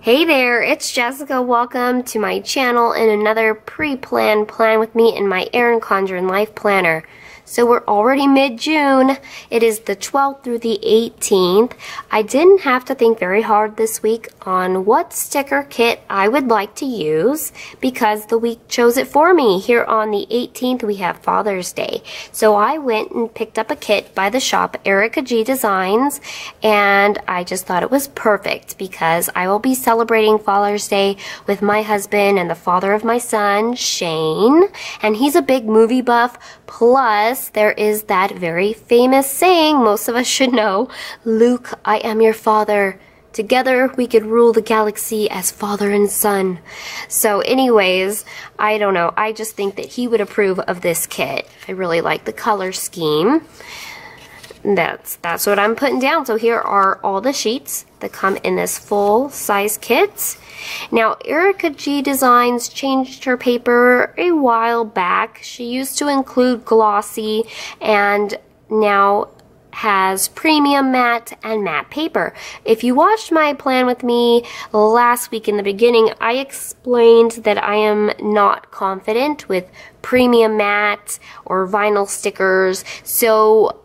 Hey there, it's Jessica. Welcome to my channel and another pre-planned plan with me in my Erin Condren Life Planner. So we're already mid-June. It is the 12th through the 18th. I didn't have to think very hard this week on what sticker kit I would like to use because the week chose it for me. Here on the 18th we have Father's Day. So I went and picked up a kit by the shop Erica G Designs, and I just thought it was perfect because I will be celebrating Father's Day with my husband and the father of my son, Shane, and he's a big movie buff. Plus, there is that very famous saying most of us should know, Luke, I am your father. Together we could rule the galaxy as father and son. So anyways, I don't know. I just think that he would approve of this kit. I really like the color scheme. That's what I'm putting down. So here are all the sheets that come in this full size kit. Now, Erica G Designs changed her paper a while back. She used to include glossy and now has premium matte and matte paper. If you watched my plan with me last week in the beginning, I explained that I am not confident with premium matte or vinyl stickers. So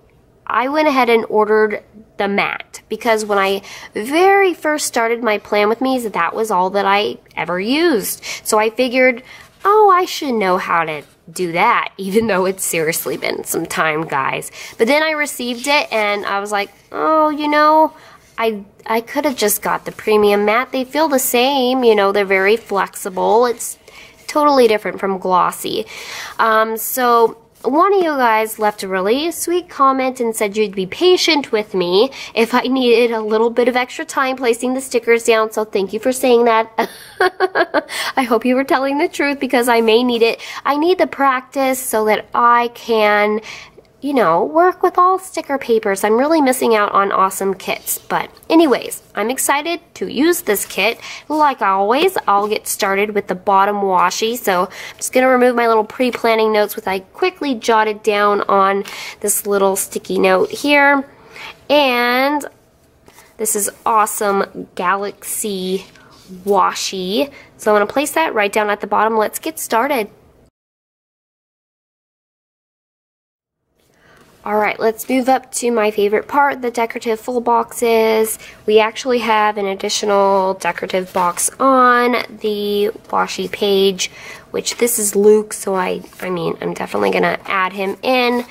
I went ahead and ordered the matte because when I very first started my plan with me, that was all that I ever used. So I figured, oh, I should know how to do that, even though it's seriously been some time, guys. But then I received it and I was like, oh, you know, I could have just got the premium matte. They feel the same, you know, they're very flexible. It's totally different from glossy. So one of you guys left a really sweet comment and said you'd be patient with me if I needed a little bit of extra time placing the stickers down, so thank you for saying that. I hope you were telling the truth because I may need it. I need the practice so that I can, you know, work with all sticker papers. I'm really missing out on awesome kits. But anyways, I'm excited to use this kit. Like always, I'll get started with the bottom washi. So I'm just going to remove my little pre-planning notes, which I quickly jotted down on this little sticky note here. And this is awesome Galaxy washi. So I'm going to place that right down at the bottom. Let's get started. Alright, let's move up to my favorite part, the decorative full boxes. We actually have an additional decorative box on the washi page, which this is Luke, so I mean, I'm definitely going to add him in.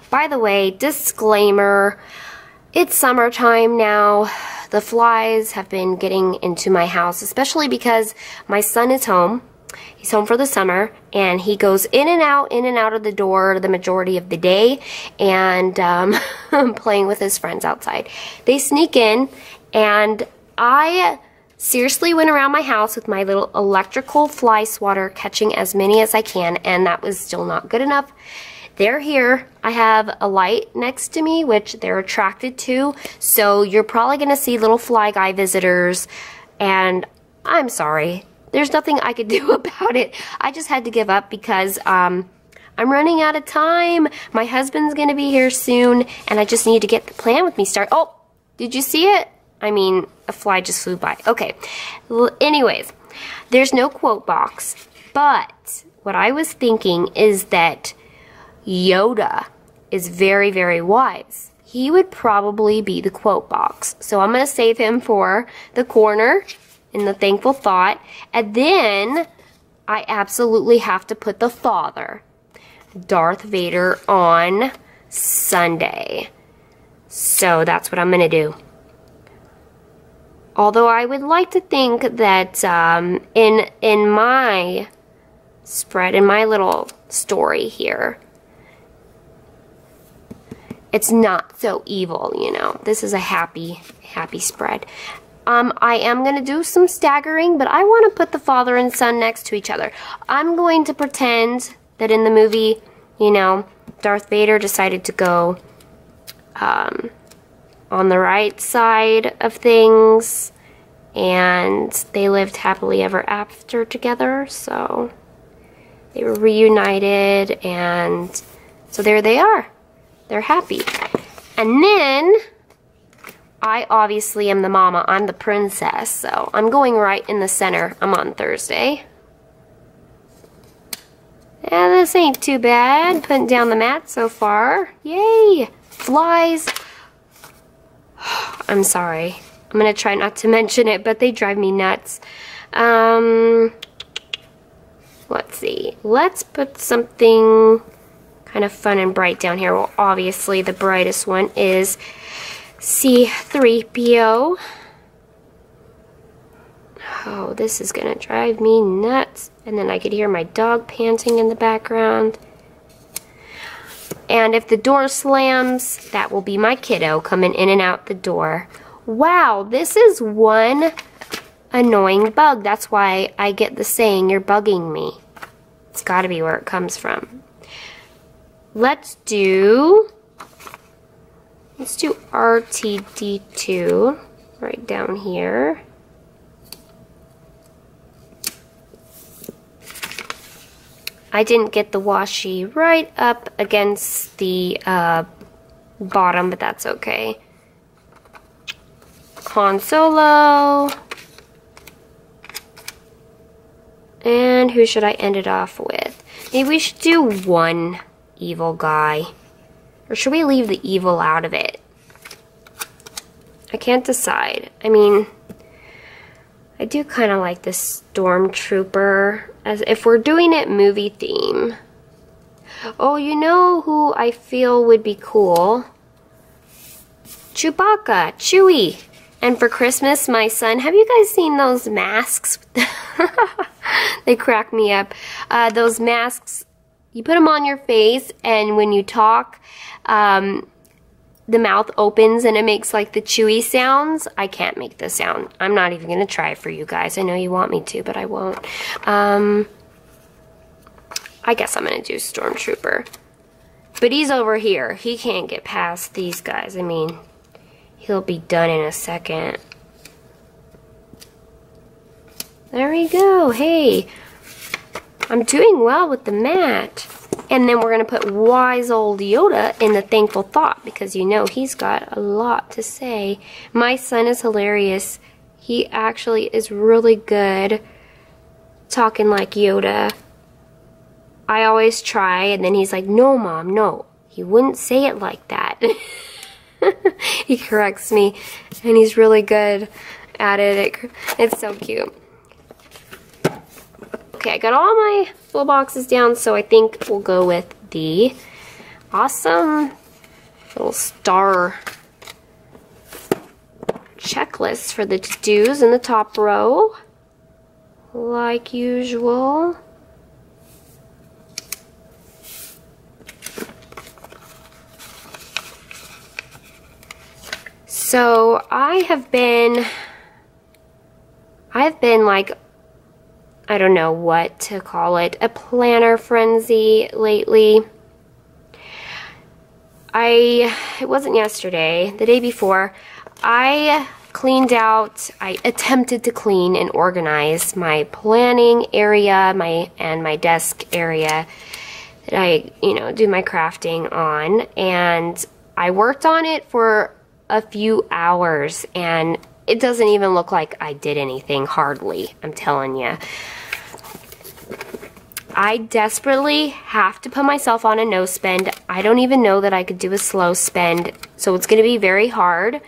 By the way, disclaimer, it's summertime now. The flies have been getting into my house, especially because my son is home. He's home for the summer, and he goes in and out of the door the majority of the day, and playing with his friends outside. They sneak in, and I seriously went around my house with my little electrical fly swatter, catching as many as I can, and that was still not good enough. They're here. I have a light next to me, which they're attracted to, so you're probably going to see little fly guy visitors, and I'm sorry. There's nothing I could do about it. I just had to give up because I'm running out of time. My husband's going to be here soon, and I just need to get the plan with me started. Oh, did you see it? I mean, a fly just flew by. Okay. Anyways, there's no quote box, but what I was thinking is that Yoda is very, very wise. He would probably be the quote box. So I'm going to save him for the corner in the thankful thought, and then I absolutely have to put the father, Darth Vader, on Sunday. So that's what I'm gonna do. Although I would like to think that in my spread, in my little story here, it's not so evil, you know. This is a happy spread. I am going to do some staggering, but I want to put the father and son next to each other. I'm going to pretend that in the movie, you know, Darth Vader decided to go on the right side of things, and they lived happily ever after together, so they were reunited, and so there they are. They're happy. And then I obviously am the mama. I'm the princess, so I'm going right in the center. I'm on Thursday. Yeah, this ain't too bad. Putting down the mat so far. Yay! Flies. I'm sorry. I'm gonna try not to mention it, but they drive me nuts. Let's see. Let's put something kind of fun and bright down here. Well, obviously the brightest one is C3PO. Oh, this is gonna drive me nuts. And then I could hear my dog panting in the background. And if the door slams, that will be my kiddo coming in and out the door. Wow, this is one annoying bug. That's why I get the saying, you're bugging me. It's gotta be where it comes from. Let's do RTD2 right down here. I didn't get the washi right up against the bottom, but that's okay. Han Solo. And who should I end it off with? Maybe we should do one evil guy. Or should we leave the evil out of it? I can't decide. I mean, I do kind of like this stormtrooper. As if we're doing it movie theme. Oh, you know who I feel would be cool? Chewbacca, Chewie. And for Christmas, my son, have you guys seen those masks? They crack me up. Those masks, you put them on your face, and when you talk, the mouth opens and it makes like the chewy sounds. I can't make the sound. I'm not even gonna try for you guys. I know you want me to, but I won't. I guess I'm gonna do Stormtrooper. But he's over here. He can't get past these guys. I mean, he'll be done in a second. There we go. Hey, I'm doing well with the mat. And then we're going to put wise old Yoda in the thankful thought because you know he's got a lot to say. My son is hilarious. He actually is really good talking like Yoda. I always try and then he's like, no mom, no. He wouldn't say it like that. He corrects me and he's really good at it. It's so cute. Okay, I got all my full boxes down, so I think we'll go with the awesome little star checklist for the to-dos in the top row, like usual. So I've been like, I don't know what to call it, a planner frenzy lately. It wasn't yesterday, the day before, I cleaned out, I attempted to clean and organize my planning area, and my desk area that I, do my crafting on, and I worked on it for a few hours, and it doesn't even look like I did anything, hardly, I'm telling you. I desperately have to put myself on a no spend. I don't even know that I could do a slow spend, so it's going to be very hard.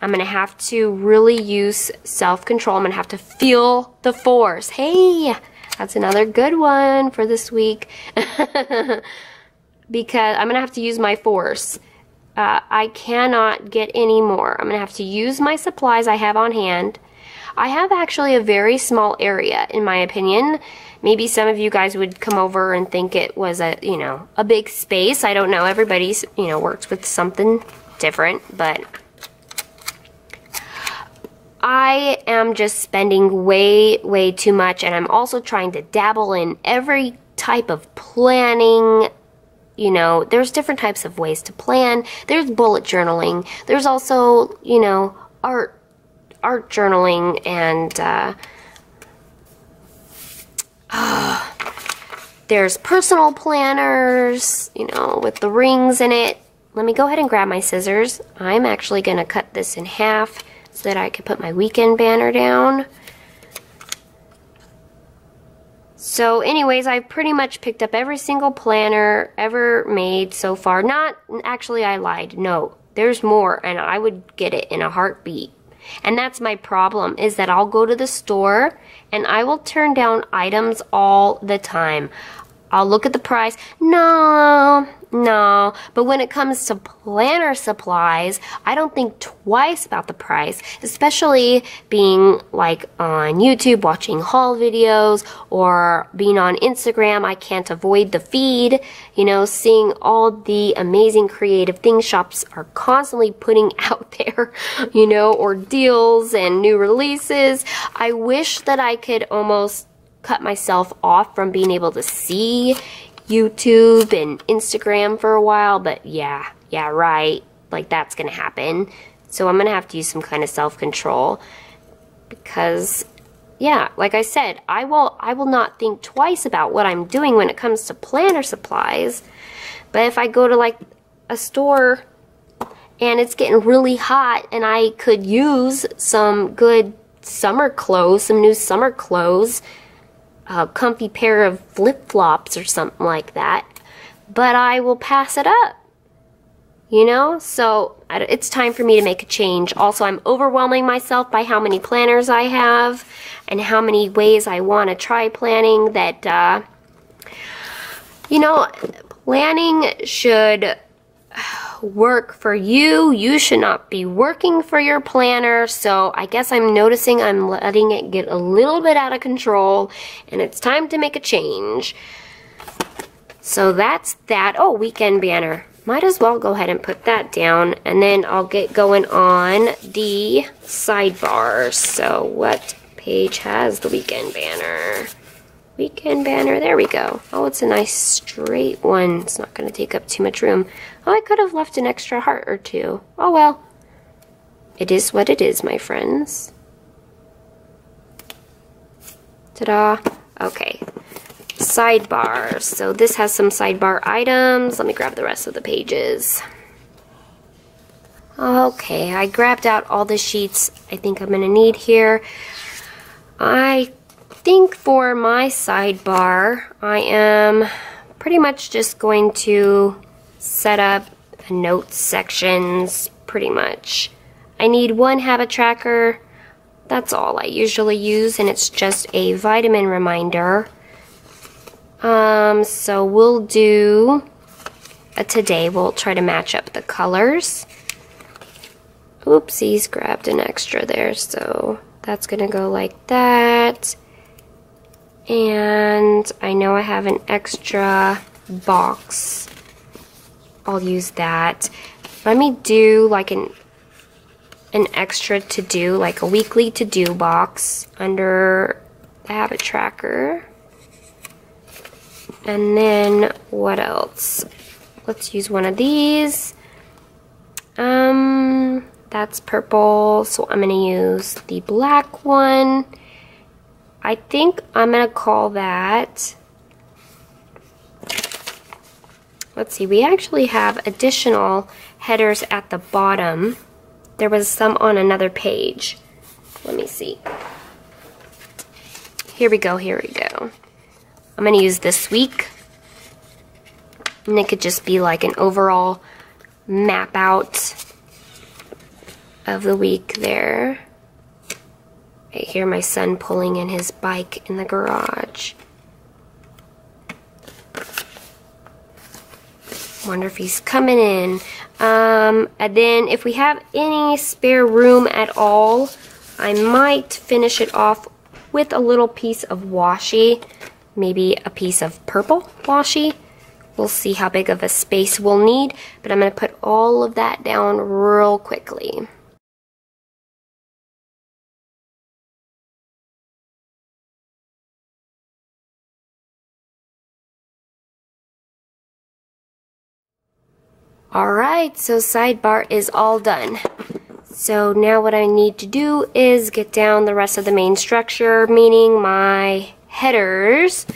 I'm going to have to really use self-control. I'm going to have to feel the force. Hey, that's another good one for this week. Because I'm going to have to use my force. I cannot get any more. I'm going to have to use my supplies I have on hand. I have actually a very small area, in my opinion. Maybe some of you guys would come over and think it was a big space. I don't know. Everybody's, works with something different, but I am just spending way, way too much, and I'm also trying to dabble in every type of planning. There's different types of ways to plan. There's bullet journaling. There's also, art journaling, and there's personal planners, with the rings in it. let me go ahead and grab my scissors. I'm actually going to cut this in half so that I can put my weekend banner down. So anyways, I've pretty much picked up every single planner ever made so far. Not, actually I lied. No, there's more and I would get it in a heartbeat. And that's my problem, is that I'll go to the store and I will turn down items all the time. I'll look at the price. No. But when it comes to planner supplies, I don't think twice about the price, especially being like on YouTube watching haul videos or being on Instagram. I can't avoid the feed, you know, seeing all the amazing creative things shops are constantly putting out there, you know, or deals and new releases. I wish that I could almost cut myself off from being able to see YouTube and Instagram for a while, but yeah, right, like that's gonna happen. So I'm gonna have to use some kind of self-control because, yeah, like I said, I will not think twice about what I'm doing when it comes to planner supplies. But if I go to like a store and it's getting really hot and I could use some good summer clothes, some new summer clothes, a comfy pair of flip-flops or something like that, but I will pass it up, you know? So it's time for me to make a change. Also, I'm overwhelming myself by how many planners I have and how many ways I want to try planning that, you know, planning should work for you. You should not be working for your planner. So I guess I'm noticing I'm letting it get a little bit out of control and it's time to make a change. So that's that. Oh, weekend banner. Might as well go ahead and put that down and then I'll get going on the sidebar. So what page has the weekend banner? Weekend banner, there we go. Oh, it's a nice straight one. It's not going to take up too much room. Oh, I could have left an extra heart or two. Oh well. It is what it is, my friends. Ta-da. Okay. Sidebar. So this has some sidebar items. Let me grab the rest of the pages. Okay, I grabbed out all the sheets I think I'm going to need here. I think for my sidebar, I am pretty much just going to set up a notes sections, pretty much. I need one habit tracker. That's all I usually use, and it's just a vitamin reminder. So we'll do today. We'll try to match up the colors. Oopsies, grabbed an extra there, so that's gonna go like that. And I know I have an extra box. I'll use that. Let me do like an extra to-do, like a weekly to-do box under the habit tracker. And then what else? Let's use one of these. That's purple, so I'm gonna use the black one. I think I'm gonna call that, let's see, we actually have additional headers at the bottom. There was some on another page. Let me see. Here we go, here we go. I'm gonna use this week. And it could just be like an overall map out of the week there. I hear my son pulling in his bike in the garage. Wonder if he's coming in. And then if we have any spare room at all, I might finish it off with a little piece of washi. Maybe a piece of purple washi. We'll see how big of a space we'll need, but I'm going to put all of that down real quickly. Alright, so sidebar is all done. So now what I need to do is get down the rest of the main structure, meaning my headers.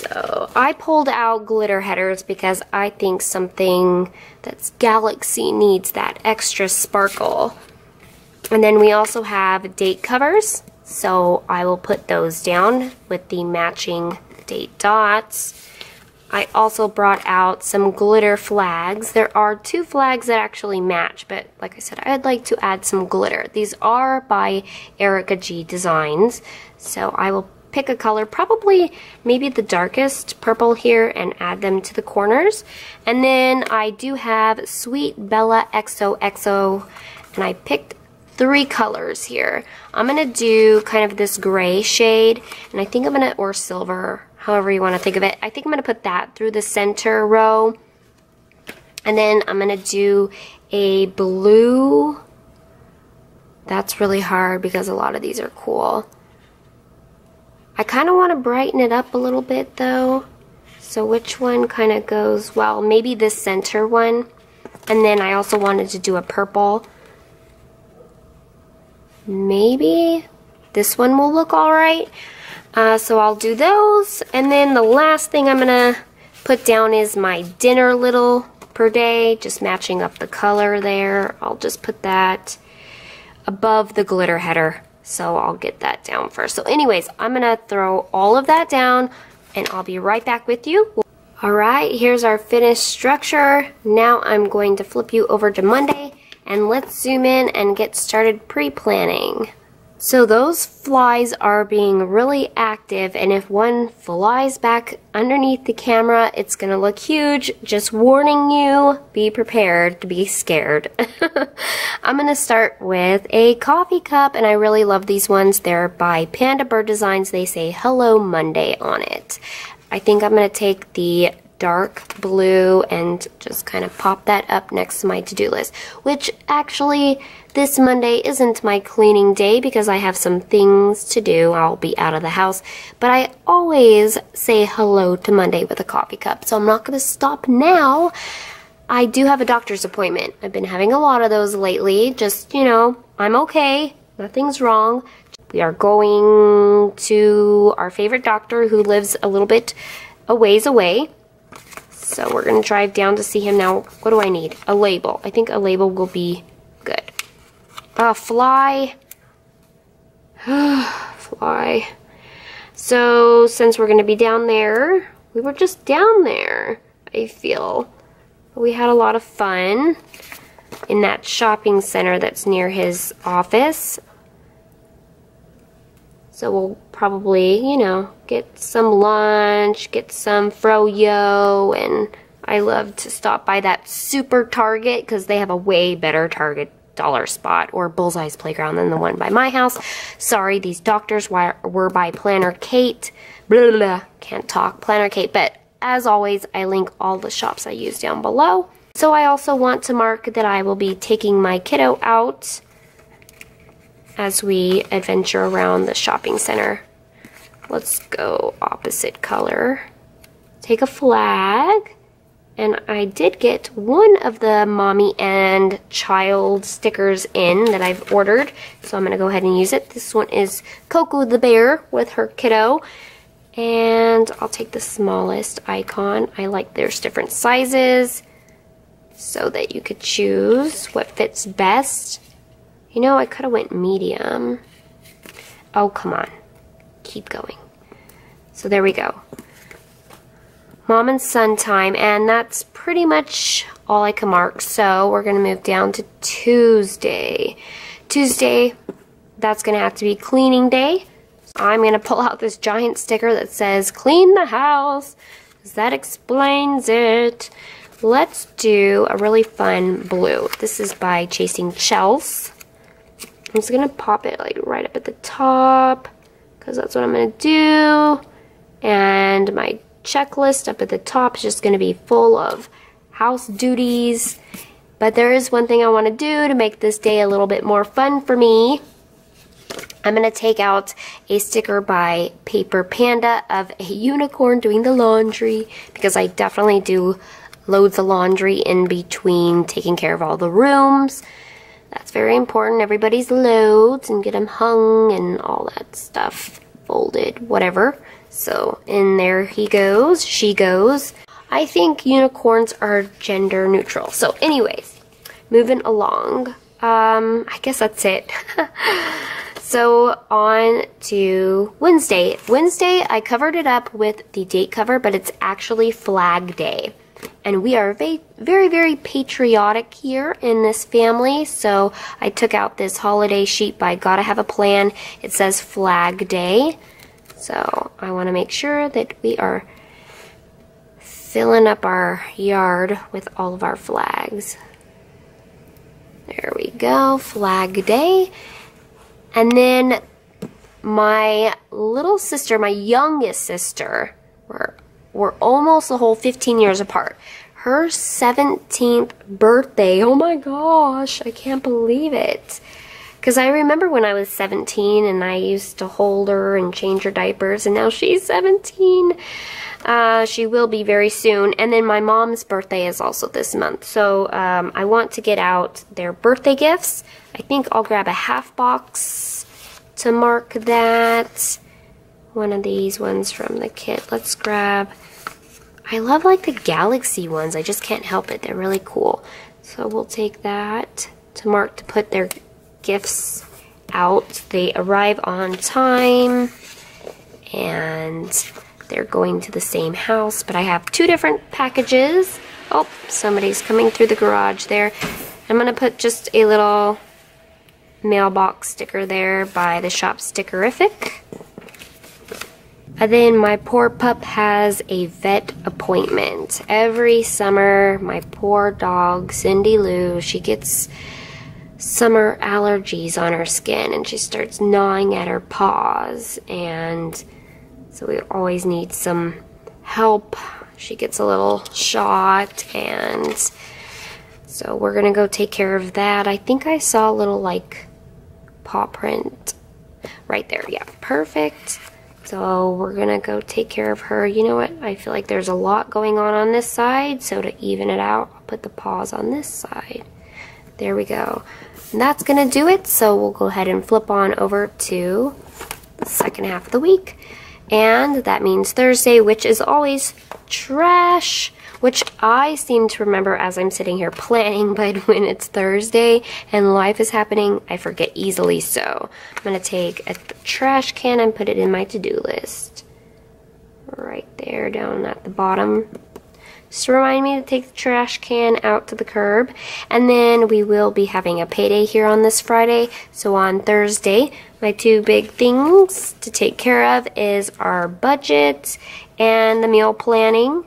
So I pulled out glitter headers because I think something that's galaxy needs that extra sparkle. And then we also have date covers, so I will put those down with the matching date dots. I also brought out some glitter flags. There are 2 flags that actually match, but like I said, I'd like to add some glitter. These are by Erica G Designs, so I will pick a color, probably maybe the darkest purple here, and add them to the corners. And then I do have Sweet Bella XOXO, and I picked 3 colors here. I'm gonna do kind of this gray shade, and I think I'm gonna, or silver, however you want to think of it. I think I'm gonna put that through the center row, and then I'm gonna do a blue. That's really hard because a lot of these are cool. I kind of want to brighten it up a little bit though. So which one kind of goes well? Maybe this center one. And then I also wanted to do a purple. Maybe this one will look alright. So I'll do those. And then the last thing I'm going to put down is my dinner little per day. Just matching up the color there. I'll just put that above the glitter header. So I'll get that down first. So anyways, I'm going to throw all of that down and I'll be right back with you. Alright, here's our finished structure. Now I'm going to flip you over to Monday and let's zoom in and get started pre-planning. So those flies are being really active, and if one flies back underneath the camera, it's gonna look huge. Just warning you, be prepared to be scared. I'm gonna start with a coffee cup, and I really love these ones. They're by Panda Bird Designs. They say Hello Monday on it. I think I'm gonna take the dark blue and just kind of pop that up next to my to-do list, which actually this Monday isn't my cleaning day because I have some things to do. I'll be out of the house, but I always say hello to Monday with a coffee cup, so I'm not going to stop now. I do have a doctor's appointment. I've been having a lot of those lately. Just, you know, I'm okay. Nothing's wrong. We are going to our favorite doctor who lives a little bit a ways away. So we're going to drive down to see him now. What do I need? A label. I think a label will be good. Fly. Fly. So since we're going to be down there, we were just down there, I feel. We had a lot of fun in that shopping center that's near his office. So we'll probably, you know, get some lunch, get some froyo, and I love to stop by that Super Target because they have a way better Target dollar spot or Bullseye's Playground than the one by my house. Sorry, these doctors were by Planner Kate. Blah, blah, blah. Can't talk. Planner Kate. But as always, I link all the shops I use down below. So I also want to mark that I will be taking my kiddo out as we adventure around the shopping center. Let's go opposite color. Take a flag. And I did get one of the mommy and child stickers in that I've ordered. So I'm going to go ahead and use it. This one is Coco the bear with her kiddo. And I'll take the smallest icon. I like there's different sizes so that you could choose what fits best. You know, I could have went medium. Oh, come on. Keep going. So there we go. Mom and son time, and that's pretty much all I can mark. So we're going to move down to Tuesday. Tuesday, that's going to have to be cleaning day. I'm going to pull out this giant sticker that says clean the house, because that explains it. Let's do a really fun blue. This is by Chasing Chels. I'm just going to pop it like right up at the top because that's what I'm going to do. And my checklist up at the top is just going to be full of house duties. But there is one thing I want to do to make this day a little bit more fun for me. I'm going to take out a sticker by Paper Panda of a unicorn doing the laundry because I definitely do loads of laundry in between taking care of all the rooms. That's very important. Everybody's loads and get them hung and all that stuff. folded, whatever. So in there he goes, she goes. I think unicorns are gender neutral. So anyways, moving along. I guess that's it. So on to Wednesday. Wednesday, I covered it up with the date cover, but it's actually Flag Day. And we are very, very patriotic here in this family. So I took out this holiday sheet by Gotta Have a Plan. It says Flag Day. So I want to make sure that we are filling up our yard with all of our flags. There we go, Flag Day. And then my little sister, my youngest sister, we're almost a whole 15 years apart. Her 17th birthday, oh my gosh, I can't believe it. Because I remember when I was 17 and I used to hold her and change her diapers, and now she's 17. She will be very soon. And then my mom's birthday is also this month. So I want to get out their birthday gifts. I think I'll grab a half box to mark that. One of these ones from the kit. Let's grab... I love like the galaxy ones. I just can't help it. They're really cool. So we'll take that to mark to put their gifts out. They arrive on time. And... they're going to the same house, but I have two different packages. Oh, somebody's coming through the garage there. I'm going to put just a little mailbox sticker there by the shop Stickerific. And then my poor pup has a vet appointment. Every summer, my poor dog, Cindy Lou, she gets summer allergies on her skin, and she starts gnawing at her paws, and so we always need some help. She gets a little shot, and so we're gonna go take care of that. I think I saw a little like paw print right there. Yeah, perfect. So we're gonna go take care of her. You know what? I feel like there's a lot going on this side, so to even it out, I'll put the paws on this side. There we go. And that's gonna do it. So we'll go ahead and flip on over to the second half of the week. And that means Thursday, which is always trash, which I seem to remember as I'm sitting here planning, but when it's Thursday and life is happening, I forget easily. So I'm going to take a trash can and put it in my to-do list. Right there down at the bottom. Just to remind me to take the trash can out to the curb. And then we will be having a payday here on this Friday. So on Thursday, my two big things to take care of is our budget and the meal planning.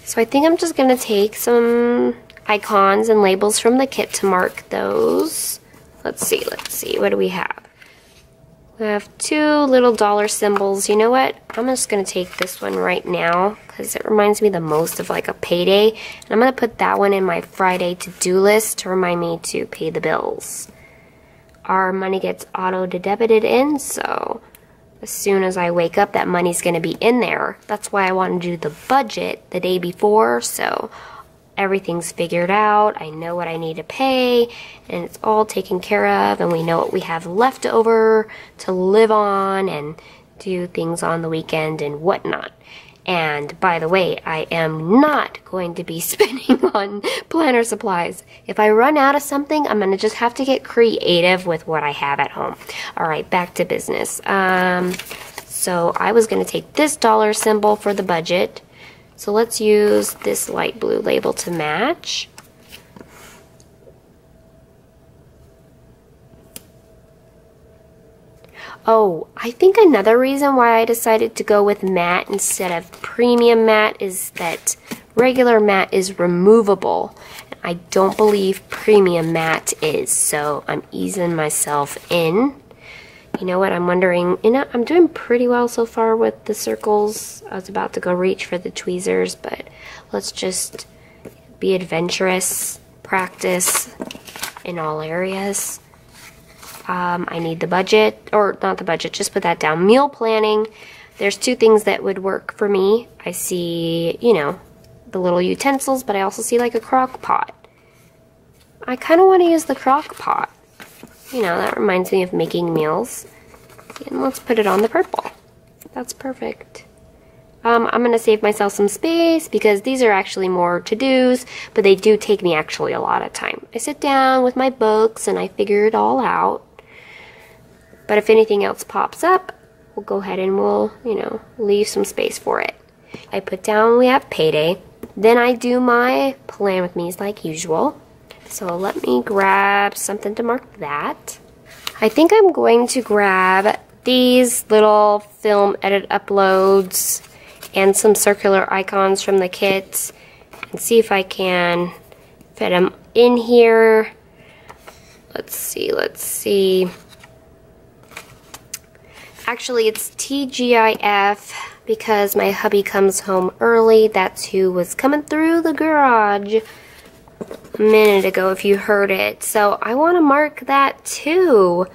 So I think I'm just going to take some icons and labels from the kit to mark those. Let's see. What do we have? We have two little dollar symbols. You know what? I'm just going to take this one right now because it reminds me the most of like a payday. And I'm going to put that one in my Friday to-do list to remind me to pay the bills. Our money gets auto-debited in, so as soon as I wake up, that money's going to be in there. That's why I want to do the budget the day before, so everything's figured out. I know what I need to pay, and it's all taken care of, and we know what we have left over to live on and do things on the weekend and whatnot. And by the way, I am not going to be spending on planner supplies. If I run out of something, I'm going to just have to get creative with what I have at home. All right, back to business. So I was going to take this dollar symbol for the budget. So let's use this light blue label to match. Oh, I think another reason why I decided to go with matte instead of premium matte is that regular matte is removable. I don't believe premium matte is, so I'm easing myself in. You know what, I'm wondering, I'm doing pretty well so far with the circles. I was about to go reach for the tweezers, but let's just be adventurous, practice in all areas. I need the budget, or not the budget, just put that down. Meal planning. There's two things that would work for me. I see, the little utensils, but I also see like a crock pot. I kind of want to use the crock pot. That reminds me of making meals. And let's put it on the purple. That's perfect. I'm going to save myself some space because these are actually more to-dos, but they do take me actually a lot of time. I sit down with my books and I figure it all out. But if anything else pops up, we'll go ahead and we'll, you know, leave some space for it. I put down we have payday. Then I do my plan with me's like usual. So let me grab something to mark that. I think I'm going to grab these little film edit uploads and some circular icons from the kit and see if I can fit them in here. Let's see. Actually, it's TGIF because my hubby comes home early. That's who was coming through the garage a minute ago, if you heard it. So I want to mark that too.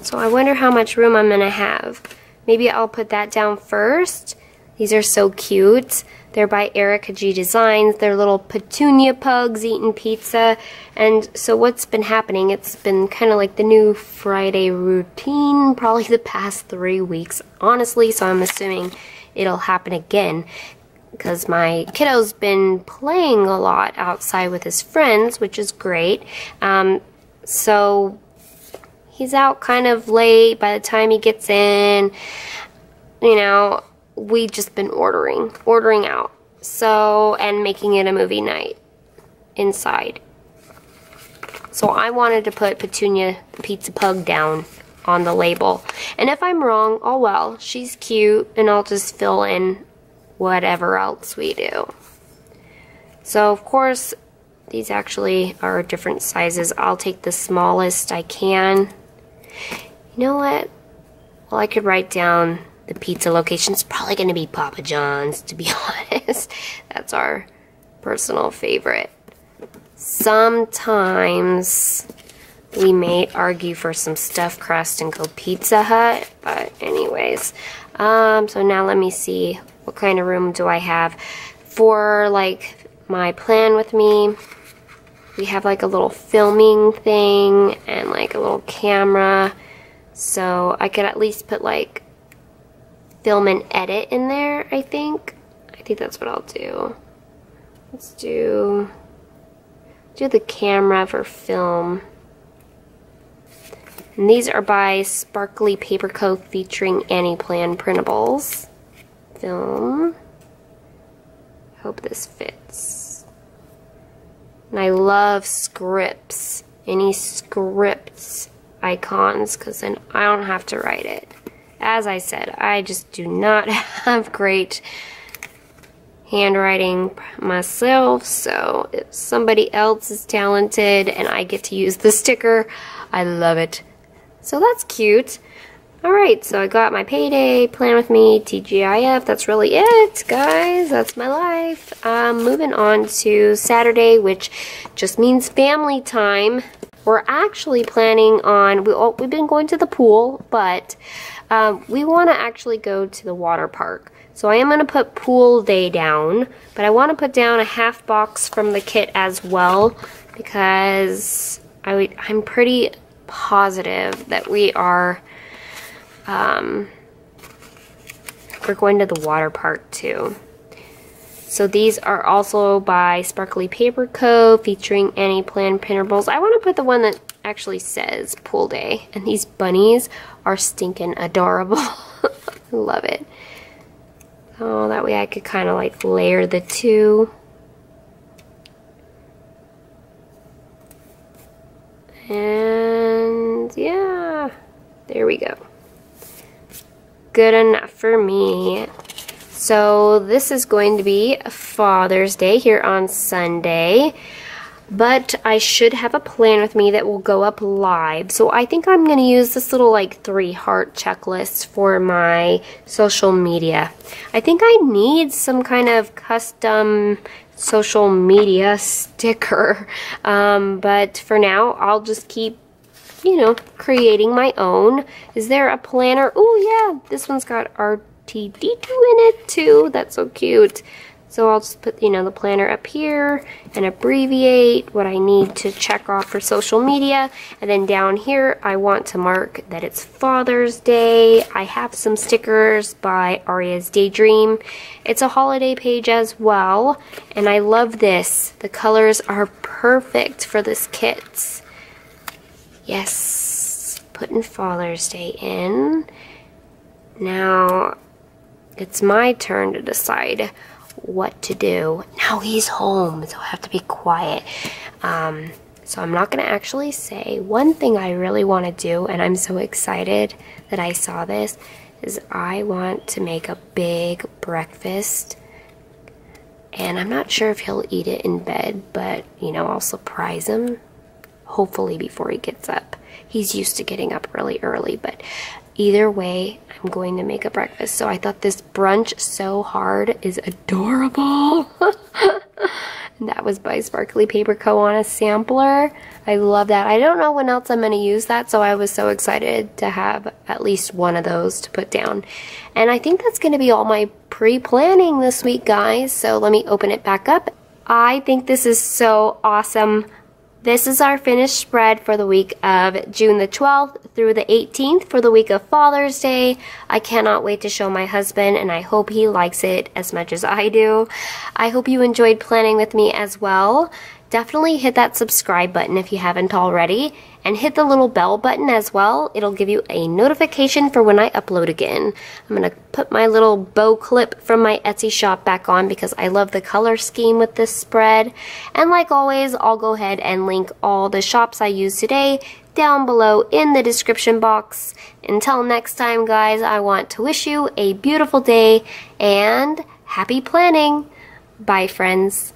So I wonder how much room I'm going to have. Maybe I'll put that down first. These are so cute. They're by Erica G Designs. They're little petunia pugs eating pizza. And so what's been happening, it's been kind of like the new Friday routine, probably the past 3 weeks, honestly. So I'm assuming it'll happen again because my kiddo's been playing a lot outside with his friends, which is great. So he's out kind of late. By the time he gets in, you know, we just been ordering out. So, and making it a movie night inside. So I wanted to put Petunia Pizza Pug down on the label. And if I'm wrong, oh well, she's cute and I'll just fill in whatever else we do. So of course, these actually are different sizes. I'll take the smallest I can. You know what? Well, I could write down the pizza location. It's probably going to be Papa John's, to be honest. That's our personal favorite. Sometimes we may argue for some stuffed crust and go Pizza Hut, but anyways. So now let me see, what kind of room do I have for like my plan with me. We have like a little filming thing and like a little camera, so I could at least put like film and edit in there. I think that's what I'll do. Let's do the camera for film. And these are by Sparkly Paper Co. featuring Annie Plan printables. Film. Hope this fits. And I love scripts. Any scripts icons, because then I don't have to write it. As I said, I just do not have great handwriting myself, so if somebody else is talented and I get to use the sticker, I love it. So that's cute. Alright, so I got my payday, plan with me, TGIF, that's really it, guys. That's my life. Moving on to Saturday, which just means family time. We're actually planning on, we've been going to the pool, but we want to actually go to the water park. So I am going to put pool day down, but I want to put down a half box from the kit as well, because I'm pretty positive that we are, we're going to the water park too. So these are also by Sparkly Paper Co. featuring Annie Plan printables. I want to put the one that actually says pool day. And these bunnies are stinking adorable. I love it. Oh, that way I could kind of like layer the two. And yeah, there we go. Good enough for me. So this is going to be Father's Day here on Sunday, but I should have a plan with me that will go up live. So I think I'm going to use this little like 3-heart checklist for my social media. I think I need some kind of custom social media sticker, but for now I'll just keep, you know, creating my own. Is there a planner? Oh yeah, this one's got our TD2 in it too. That's so cute. So I'll just put, you know, the planner up here and abbreviate what I need to check off for social media. And then down here, I want to mark that it's Father's Day. I have some stickers by Aria's Daydream. It's a holiday page as well. And I love this. The colors are perfect for this kit. Yes, putting Father's Day in. Now, it's my turn to decide what to do. Now he's home, so I have to be quiet. So I'm not going to actually say. One thing I really want to do, and I'm so excited that I saw this, is I want to make a big breakfast. And I'm not sure if he'll eat it in bed, but, you know, I'll surprise him. Hopefully before he gets up. He's used to getting up really early, but either way, I'm going to make a breakfast. So I thought this brunch so hard is adorable. And that was by Sparkly Paper Co. on a sampler. I love that. I don't know when else I'm going to use that, so I was so excited to have at least one of those to put down. And I think that's going to be all my pre-planning this week, guys. So let me open it back up. I think this is so awesome. This is our finished spread for the week of June the 12th through the 18th for the week of Father's Day. I cannot wait to show my husband, and I hope he likes it as much as I do. I hope you enjoyed planning with me as well. Definitely hit that subscribe button if you haven't already, and hit the little bell button as well. It'll give you a notification for when I upload again. I'm going to put my little bow clip from my Etsy shop back on because I love the color scheme with this spread. And like always, I'll go ahead and link all the shops I used today down below in the description box. Until next time, guys, I want to wish you a beautiful day and happy planning. Bye, friends.